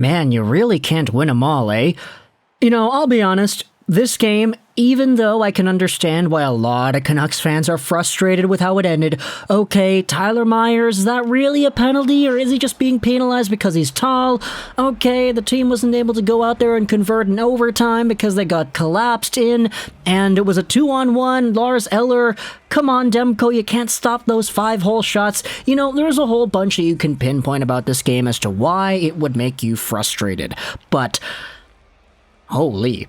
Man, you really can't win 'em all, eh? I'll be honest, this game, even though I can understand why a lot of Canucks fans are frustrated with how it ended, okay, Tyler Myers, is that really a penalty, or is he just being penalized because he's tall? Okay, the team wasn't able to go out there and convert in overtime because they got collapsed in, and it was a 2-on-1, Lars Eller, come on, Demko, you can't stop those 5-hole shots. There's a whole bunch that you can pinpoint about this game as to why it would make you frustrated, but holy.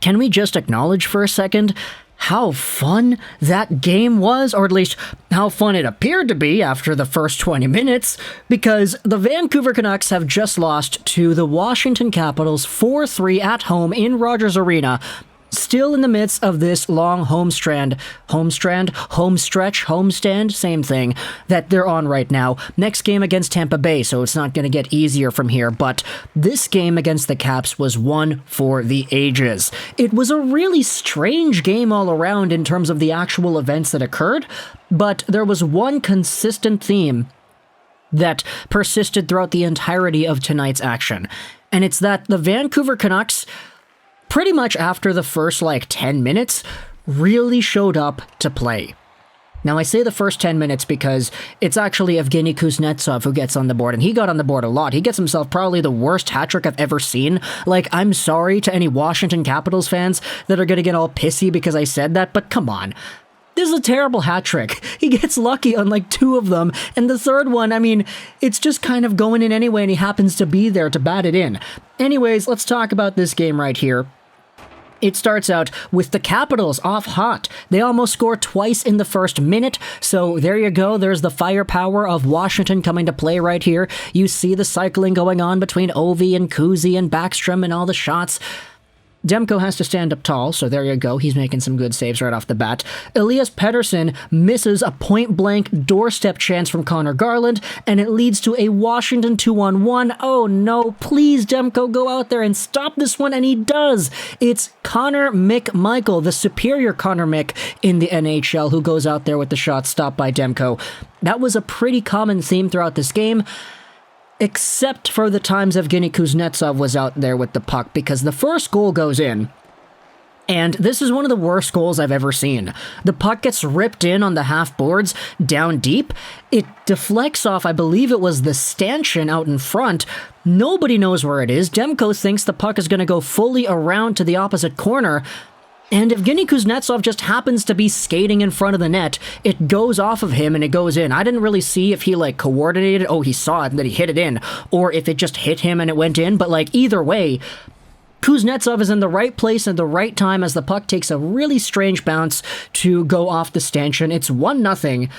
Can we just acknowledge for a second how fun that game was, or at least how fun it appeared to be after the first 20 minutes, because the Vancouver Canucks have just lost to the Washington Capitals 4-3 at home in Rogers Arena, still in the midst of this long homestand, same thing, that they're on right now. Next game against Tampa Bay, so it's not going to get easier from here, but this game against the Caps was one for the ages. It was a really strange game all around in terms of the actual events that occurred, but there was one consistent theme that persisted throughout the entirety of tonight's action, and it's that the Vancouver Canucks, pretty much after the first 10 minutes, really showed up to play. Now, I say the first 10 minutes because it's actually Evgeny Kuznetsov who gets on the board, and he got on the board a lot. He gets himself probably the worst hat trick I've ever seen. I'm sorry to any Washington Capitals fans that are going to get all pissy because I said that, but come on. This is a terrible hat trick. He gets lucky on 2 of them, and the third one, it's just kind of going in anyway, and he happens to be there to bat it in. Anyways, let's talk about this game right here. It starts out with the Capitals off hot. They almost score twice in the first minute, so there you go. There's the firepower of Washington coming to play right here. You see the cycling going on between Ovi and Kuzi and Backstrom and all the shots. Demko has to stand up tall, so there you go. He's making some good saves right off the bat. Elias Pettersson misses a point-blank doorstep chance from Connor Garland, and it leads to a Washington 2-on-1. Oh no, please, Demko, go out there and stop this one, and he does. It's Connor McMichael, the superior Connor Mick in the NHL, who goes out there with the shot stopped by Demko. That was a pretty common theme throughout this game, except for the times Evgeny Kuznetsov was out there with the puck, because the first goal goes in, and this is one of the worst goals I've ever seen. The puck gets ripped in on the half boards, down deep. It deflects off, I believe it was the stanchion out in front. Nobody knows where it is. Demko thinks the puck is going to go fully around to the opposite corner, and Evgeny Kuznetsov just happens to be skating in front of the net. It goes off of him and it goes in. I didn't really see if he coordinated, he saw it and that he hit it in, or if it just hit him and it went in, but either way, Kuznetsov is in the right place at the right time as the puck takes a really strange bounce to go off the stanchion. It's 1-0.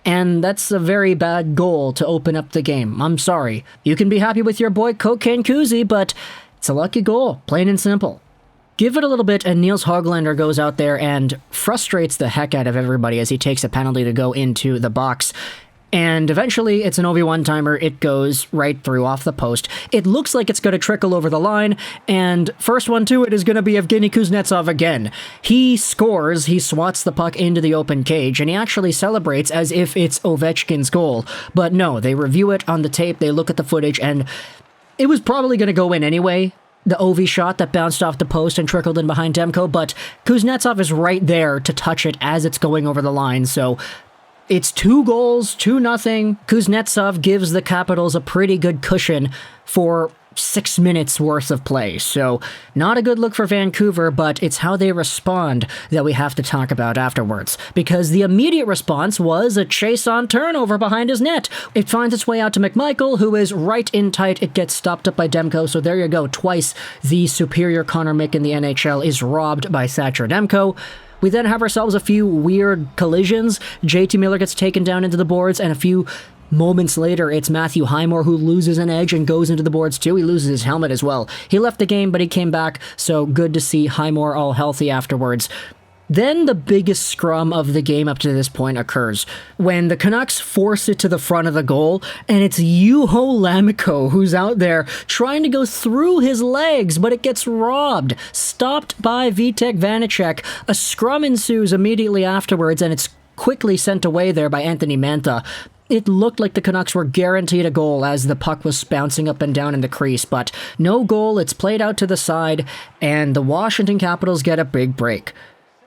And that's a very bad goal to open up the game. I'm sorry. You can be happy with your boy Cocaine Kuzi, but it's a lucky goal, plain and simple. Give it a little bit, and Niels Hoglander goes out there and frustrates the heck out of everybody as he takes a penalty to go into the box. And eventually, it's an Ovi one-timer. It goes right through off the post. It looks like it's going to trickle over the line, and first one to it is going to be Evgeny Kuznetsov again. He scores, he swats the puck into the open cage, and he actually celebrates as if it's Ovechkin's goal. But no, they review it on the tape, they look at the footage, and it was probably going to go in anyway. The Ovi shot that bounced off the post and trickled in behind Demko, but Kuznetsov is right there to touch it as it's going over the line, so it's 2 goals, 2-0. Kuznetsov gives the Capitals a pretty good cushion for 6 minutes worth of play, so not a good look for Vancouver, but it's how they respond that we have to talk about afterwards, because the immediate response was a chase on turnover behind his net. It finds its way out to McMichael, who is right in tight. It gets stopped up by Demko, so there you go. Twice the superior Connor Mick in the NHL is robbed by Thatcher Demko. We then have ourselves a few weird collisions. JT Miller gets taken down into the boards, and a few moments later, it's Matthew Highmore who loses an edge and goes into the boards too. He loses his helmet as well. He left the game, but he came back, so good to see Highmore all healthy afterwards. Then the biggest scrum of the game up to this point occurs, when the Canucks force it to the front of the goal, and it's Juho Lammikko who's out there trying to go through his legs, but it gets robbed, stopped by Vitek Vanacek. A scrum ensues immediately afterwards, and it's quickly sent away there by Anthony Mantha. It looked like the Canucks were guaranteed a goal as the puck was bouncing up and down in the crease, but no goal, it's played out to the side, and the Washington Capitals get a big break.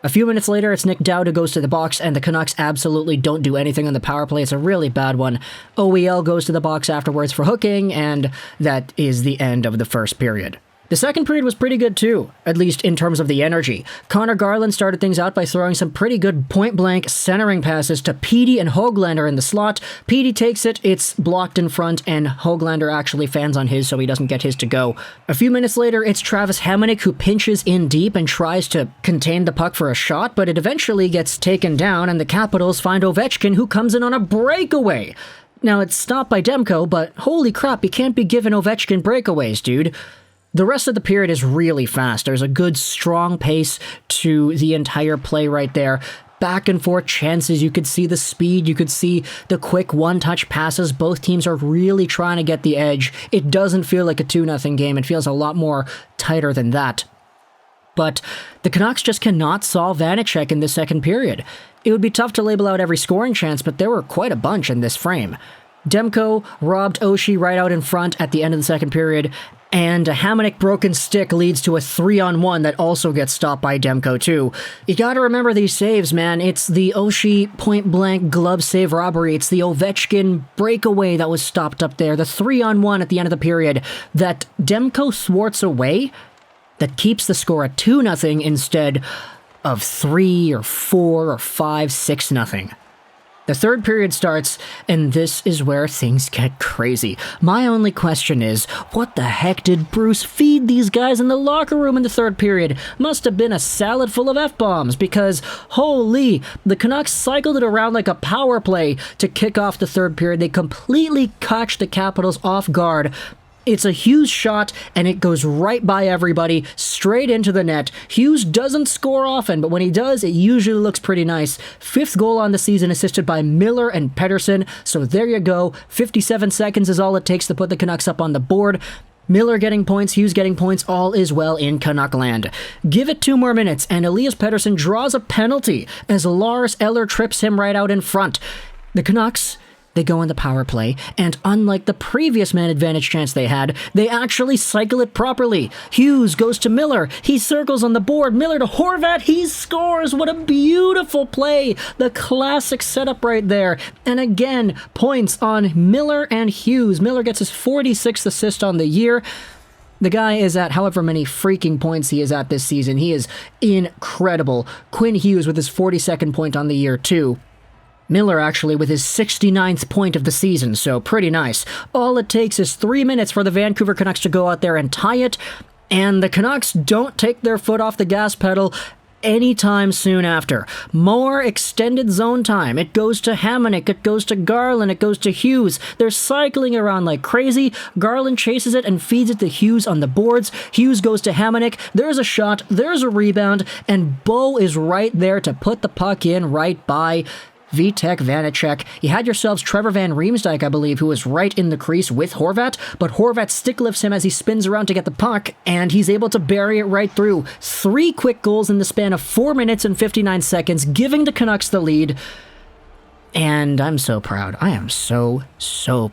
A few minutes later, it's Nick Dowd who goes to the box, and the Canucks absolutely don't do anything on the power play. It's a really bad one. OEL goes to the box afterwards for hooking, and that is the end of the first period. The second period was pretty good too, at least in terms of the energy. Connor Garland started things out by throwing some pretty good point-blank centering passes to Petey and Höglander in the slot. Petey takes it, it's blocked in front, and Höglander actually fans on his so he doesn't get his to go. A few minutes later, it's Travis Hamonic who pinches in deep and tries to contain the puck for a shot, but it eventually gets taken down, and the Capitals find Ovechkin who comes in on a breakaway. Now, it's stopped by Demko, but holy crap, you can't be giving Ovechkin breakaways, dude. The rest of the period is really fast. There's a good, strong pace to the entire play right there. Back and forth chances, you could see the speed, you could see the quick one-touch passes. Both teams are really trying to get the edge. It doesn't feel like a 2-0 game. It feels a lot more tighter than that. But the Canucks just cannot solve Vanecek in the second period. It would be tough to label out every scoring chance, but there were quite a bunch in this frame. Demko robbed Oshie right out in front at the end of the second period, and a Hamonic broken stick leads to a 3-on-1 that also gets stopped by Demko too. You gotta remember these saves, man. It's the Oshie point-blank glove save robbery. It's the Ovechkin breakaway that was stopped up there. The 3-on-1 at the end of the period that Demko thwarts away that keeps the score at 2-0 instead of 3 or 4 or 5, 6-0. The third period starts, and this is where things get crazy. My only question is, what the heck did Bruce feed these guys in the locker room in the third period? Must have been a salad full of F-bombs, because, holy, the Canucks cycled it around like a power play to kick off the third period. They completely caught the Capitals off guard. It's a Hughes shot, and it goes right by everybody, straight into the net. Hughes doesn't score often, but when he does, it usually looks pretty nice. 5th goal on the season, assisted by Miller and Pettersson. So there you go. 57 seconds is all it takes to put the Canucks up on the board. Miller getting points, Hughes getting points, all is well in Canuckland. Give it 2 more minutes, and Elias Pettersson draws a penalty as Lars Eller trips him right out in front. The Canucks, they go in the power play, and unlike the previous man advantage chance they had, they actually cycle it properly. Hughes goes to Miller. He circles on the board. Miller to Horvat. He scores. What a beautiful play. The classic setup right there. And again, points on Miller and Hughes. Miller gets his 46th assist on the year. The guy is at however many freaking points he is at this season. He is incredible. Quinn Hughes with his 42nd point on the year, too. Miller actually with his 69th point of the season, so pretty nice. All it takes is 3 minutes for the Vancouver Canucks to go out there and tie it, and the Canucks don't take their foot off the gas pedal anytime soon after. More extended zone time. It goes to Hamonic, it goes to Garland, it goes to Hughes. They're cycling around like crazy. Garland chases it and feeds it to Hughes on the boards. Hughes goes to Hamonic. There's a shot, there's a rebound, and Bo is right there to put the puck in right by Vitek Vanecek. You had yourselves Trevor Van Riemsdyk, I believe, who was right in the crease with Horvat, but Horvat stick lifts him as he spins around to get the puck, and he's able to bury it right through. 3 quick goals in the span of 4 minutes and 59 seconds, giving the Canucks the lead. And I'm so proud. I am so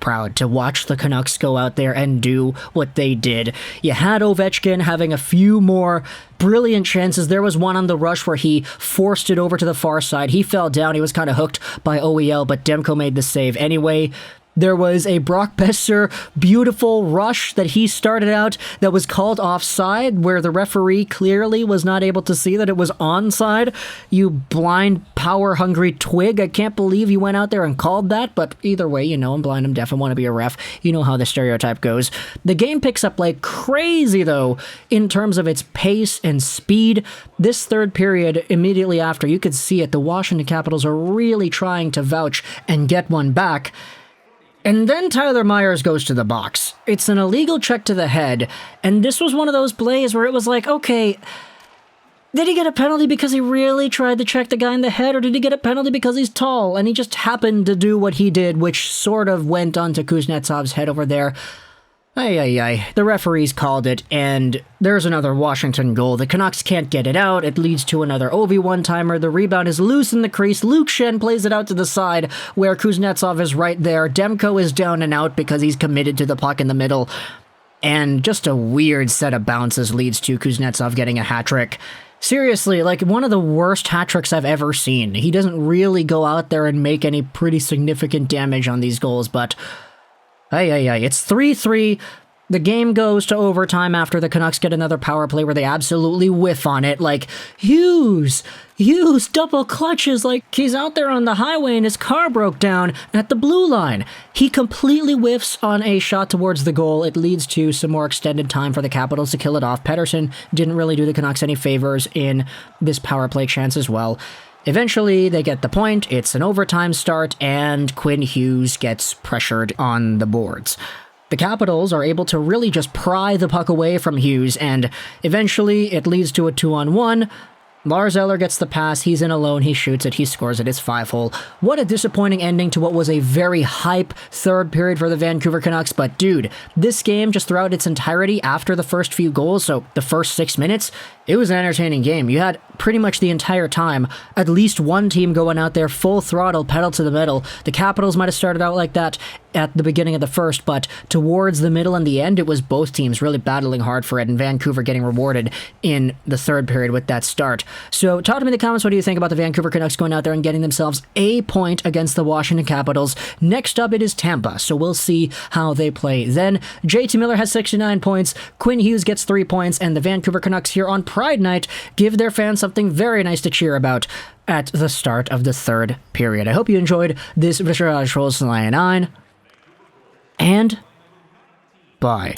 proud to watch the Canucks go out there and do what they did. You had Ovechkin having a few more brilliant chances. There was one on the rush where he forced it over to the far side. He fell down. He was kind of hooked by OEL, but Demko made the save anyway. There was a Brock Besser beautiful rush that he started out that was called offside, where the referee clearly was not able to see that it was onside. You blind, power-hungry twig. I can't believe you went out there and called that, but either way, you know I'm blind, I'm deaf, I want to be a ref. You know how the stereotype goes. The game picks up like crazy, though, in terms of its pace and speed. This third period, immediately after, you could see it. The Washington Capitals are really trying to vouch and get one back. And then Tyler Myers goes to the box. It's an illegal check to the head, and this was one of those plays where it was like, okay, did he get a penalty because he really tried to check the guy in the head, or did he get a penalty because he's tall, and he just happened to do what he did, which sort of went onto Kuznetsov's head over there? Ay. The referees called it, and there's another Washington goal. The Canucks can't get it out. It leads to another Ovi one-timer. The rebound is loose in the crease. Luke Schenn plays it out to the side, where Kuznetsov is right there. Demko is down and out because he's committed to the puck in the middle. And just a weird set of bounces leads to Kuznetsov getting a hat trick. Seriously, like, one of the worst hat tricks I've ever seen. He doesn't really go out there and make any pretty significant damage on these goals, but it's 3-3. The game goes to overtime after the Canucks get another power play where they absolutely whiff on it. Like, Hughes double clutches, like he's out there on the highway and his car broke down at the blue line. He completely whiffs on a shot towards the goal. It leads to some more extended time for the Capitals to kill it off. Pettersson didn't really do the Canucks any favors in this power play chance as well. Eventually, they get the point, it's an overtime start, and Quinn Hughes gets pressured on the boards. The Capitals are able to really just pry the puck away from Hughes, and eventually it leads to a 2-on-1. Lars Eller gets the pass, he's in alone, he shoots it, he scores it, it's 5-hole. What a disappointing ending to what was a very hype third period for the Vancouver Canucks, but dude, this game just throughout its entirety after the first few goals, so the first 6 minutes, it was an entertaining game. You had pretty much the entire time at least one team going out there full throttle, pedal to the metal. The Capitals might have started out like that at the beginning of the first, but towards the middle and the end, it was both teams really battling hard for it, and Vancouver getting rewarded in the third period with that start. So talk to me in the comments, what do you think about the Vancouver Canucks going out there and getting themselves a point against the Washington Capitals? Next up, it is Tampa, so we'll see how they play then. JT Miller has 69 points, Quinn Hughes gets 3 points, and the Vancouver Canucks here on Pride Night give their fans something very nice to cheer about at the start of the third period. I hope you enjoyed this Viscerage Trolls 99, and bye.